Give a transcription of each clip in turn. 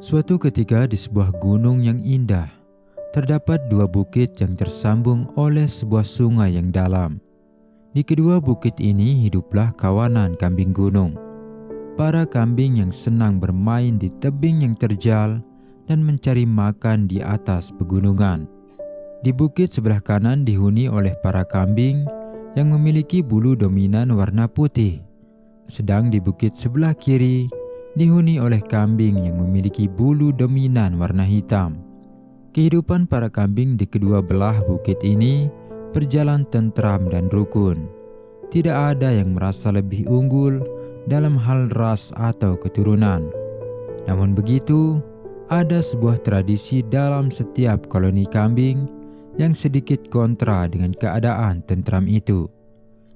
Suatu ketika di sebuah gunung yang indah, terdapat dua bukit yang tersambung oleh sebuah sungai yang dalam. Di kedua bukit ini hiduplah kawanan kambing gunung. Para kambing yang senang bermain di tebing yang terjal dan mencari makan di atas pegunungan. Di bukit sebelah kanan dihuni oleh para kambing yang memiliki bulu dominan warna putih. Sedang di bukit sebelah kiri dihuni oleh kambing yang memiliki bulu dominan warna hitam. Kehidupan para kambing di kedua belah bukit ini berjalan tentram dan rukun. Tidak ada yang merasa lebih unggul dalam hal ras atau keturunan. Namun begitu, ada sebuah tradisi dalam setiap koloni kambing yang sedikit kontra dengan keadaan tentram itu,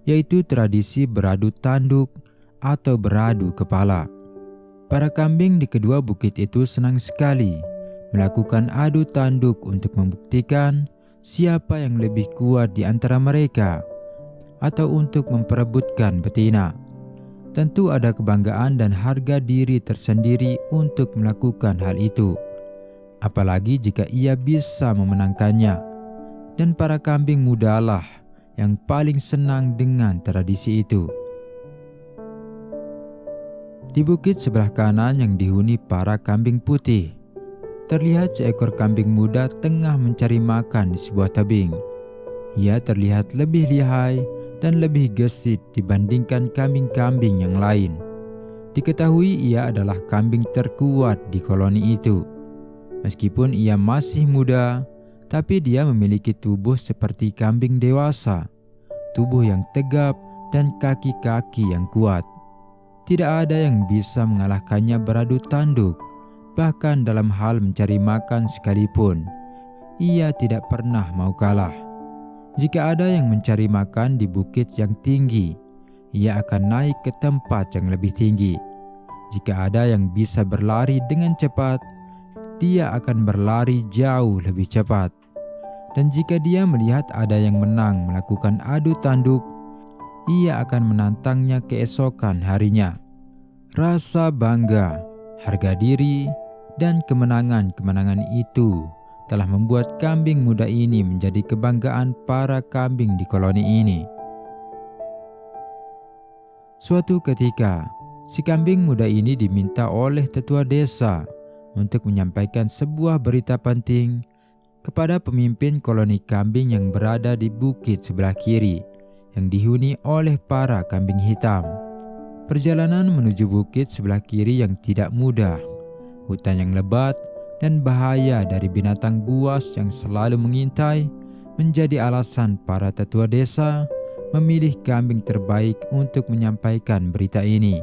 yaitu tradisi beradu tanduk atau beradu kepala. Para kambing di kedua bukit itu senang sekali melakukan adu tanduk untuk membuktikan siapa yang lebih kuat di antara mereka, atau untuk memperebutkan betina. Tentu ada kebanggaan dan harga diri tersendiri untuk melakukan hal itu, apalagi jika ia bisa memenangkannya. Dan para kambing mudalah yang paling senang dengan tradisi itu. Di bukit sebelah kanan yang dihuni para kambing putih, terlihat seekor kambing muda tengah mencari makan di sebuah tebing. Ia terlihat lebih lihai dan lebih gesit dibandingkan kambing-kambing yang lain. Diketahui ia adalah kambing terkuat di koloni itu. Meskipun ia masih muda, tapi dia memiliki tubuh seperti kambing dewasa, tubuh yang tegap dan kaki-kaki yang kuat. Tidak ada yang bisa mengalahkannya beradu tanduk, bahkan dalam hal mencari makan sekalipun. Ia tidak pernah mau kalah. Jika ada yang mencari makan di bukit yang tinggi, ia akan naik ke tempat yang lebih tinggi. Jika ada yang bisa berlari dengan cepat, dia akan berlari jauh lebih cepat. Dan jika dia melihat ada yang menang melakukan adu tanduk, ia akan menantangnya keesokan harinya. Rasa bangga, harga diri, dan kemenangan-kemenangan itu telah membuat kambing muda ini menjadi kebanggaan para kambing di koloni ini. Suatu ketika, si kambing muda ini diminta oleh tetua desa untuk menyampaikan sebuah berita penting kepada pemimpin koloni kambing yang berada di bukit sebelah kiri yang dihuni oleh para kambing hitam. Perjalanan menuju bukit sebelah kiri yang tidak mudah, hutan yang lebat, dan bahaya dari binatang buas yang selalu mengintai menjadi alasan para tetua desa memilih kambing terbaik untuk menyampaikan berita ini.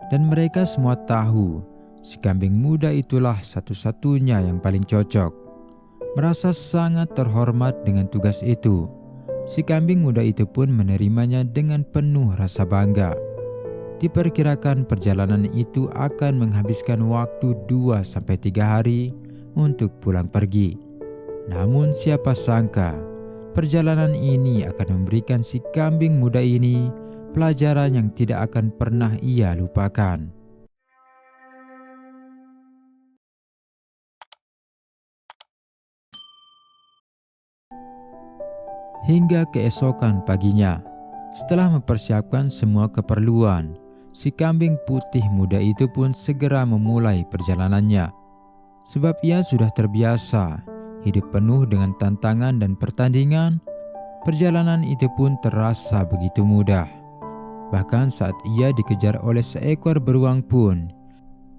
Dan mereka semua tahu si kambing muda itulah satu-satunya yang paling cocok. Merasa sangat terhormat dengan tugas itu, si kambing muda itu pun menerimanya dengan penuh rasa bangga. Diperkirakan perjalanan itu akan menghabiskan waktu 2-3 hari untuk pulang pergi. Namun siapa sangka, perjalanan ini akan memberikan si kambing muda ini pelajaran yang tidak akan pernah ia lupakan. Hingga keesokan paginya, setelah mempersiapkan semua keperluan, si kambing putih muda itu pun segera memulai perjalanannya. Sebab ia sudah terbiasa hidup penuh dengan tantangan dan pertandingan, perjalanan itu pun terasa begitu mudah. Bahkan saat ia dikejar oleh seekor beruang pun,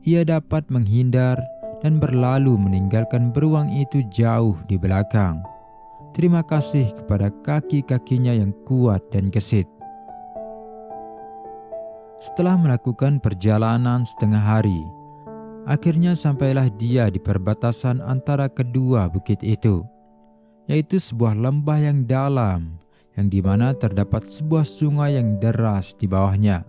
ia dapat menghindar dan berlalu meninggalkan beruang itu jauh di belakang. Terima kasih kepada kaki-kakinya yang kuat dan gesit. Setelah melakukan perjalanan setengah hari, akhirnya sampailah dia di perbatasan antara kedua bukit itu, yaitu sebuah lembah yang dalam, yang dimana terdapat sebuah sungai yang deras di bawahnya.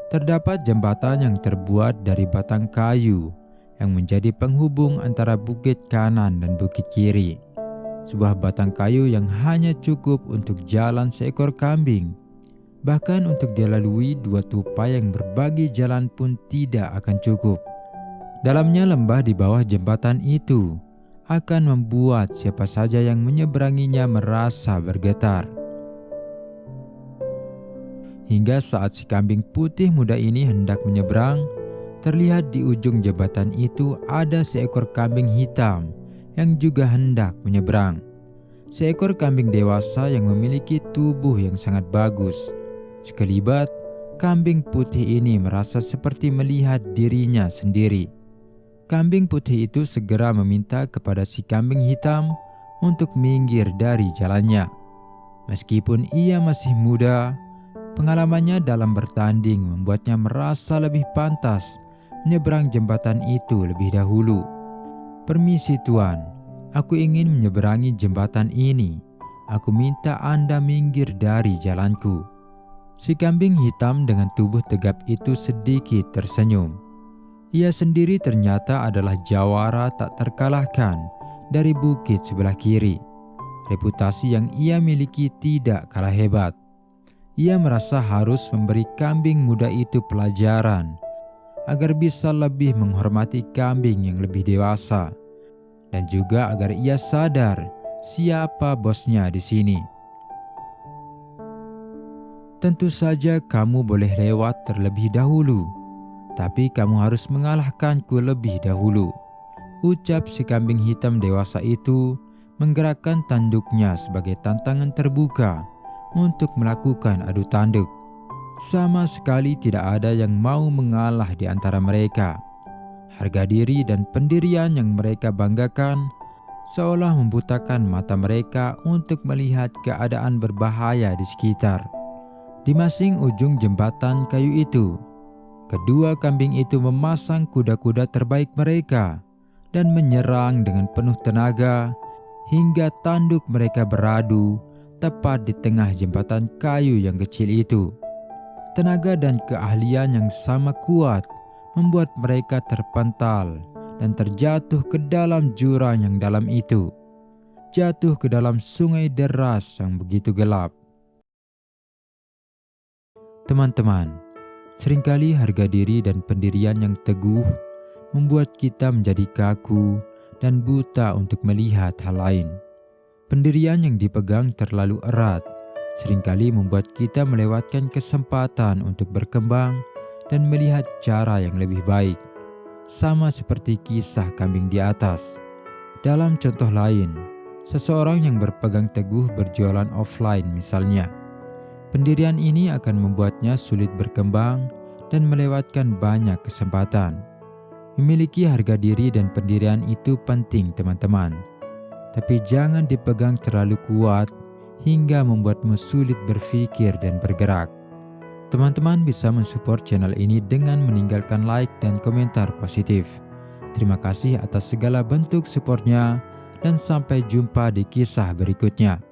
Terdapat jembatan yang terbuat dari batang kayu yang menjadi penghubung antara bukit kanan dan bukit kiri. Sebuah batang kayu yang hanya cukup untuk jalan seekor kambing. Bahkan untuk dilalui 2 tupai yang berbagi jalan pun tidak akan cukup. Dalamnya lembah di bawah jembatan itu akan membuat siapa saja yang menyeberanginya merasa bergetar. Hingga saat si kambing putih muda ini hendak menyeberang, terlihat di ujung jembatan itu ada seekor kambing hitam yang juga hendak menyeberang. Seekor kambing dewasa yang memiliki tubuh yang sangat bagus. Sekelibat, kambing putih ini merasa seperti melihat dirinya sendiri. Kambing putih itu segera meminta kepada si kambing hitam untuk minggir dari jalannya. Meskipun ia masih muda, pengalamannya dalam bertanding membuatnya merasa lebih pantas menyeberang jembatan itu lebih dahulu. "Permisi Tuan, aku ingin menyeberangi jembatan ini. Aku minta Anda minggir dari jalanku." Si kambing hitam dengan tubuh tegap itu sedikit tersenyum. Ia sendiri ternyata adalah jawara tak terkalahkan dari bukit sebelah kiri. Reputasi yang ia miliki tidak kalah hebat. Ia merasa harus memberi kambing muda itu pelajaran agar bisa lebih menghormati kambing yang lebih dewasa, dan juga agar ia sadar siapa bosnya di sini. "Tentu saja kamu boleh lewat terlebih dahulu, tapi kamu harus mengalahkanku lebih dahulu," ucap si kambing hitam dewasa itu, menggerakkan tanduknya sebagai tantangan terbuka untuk melakukan adu tanduk. Sama sekali tidak ada yang mau mengalah di antara mereka. Harga diri dan pendirian yang mereka banggakan seolah membutakan mata mereka untuk melihat keadaan berbahaya di sekitar. Di masing ujung jembatan kayu itu, kedua kambing itu memasang kuda-kuda terbaik mereka dan menyerang dengan penuh tenaga hingga tanduk mereka beradu tepat di tengah jembatan kayu yang kecil itu. Tenaga dan keahlian yang sama kuat membuat mereka terpental dan terjatuh ke dalam jurang yang dalam itu, jatuh ke dalam sungai deras yang begitu gelap. Teman-teman, seringkali harga diri dan pendirian yang teguh membuat kita menjadi kaku dan buta untuk melihat hal lain. Pendirian yang dipegang terlalu erat seringkali membuat kita melewatkan kesempatan untuk berkembang dan melihat cara yang lebih baik. Sama seperti kisah kambing di atas. Dalam contoh lain, seseorang yang berpegang teguh berjualan offline misalnya, pendirian ini akan membuatnya sulit berkembang dan melewatkan banyak kesempatan. Memiliki harga diri dan pendirian itu penting, teman-teman. Tapi jangan dipegang terlalu kuat hingga membuatmu sulit berpikir dan bergerak. Teman-teman bisa mensupport channel ini dengan meninggalkan like dan komentar positif. Terima kasih atas segala bentuk supportnya dan sampai jumpa di kisah berikutnya.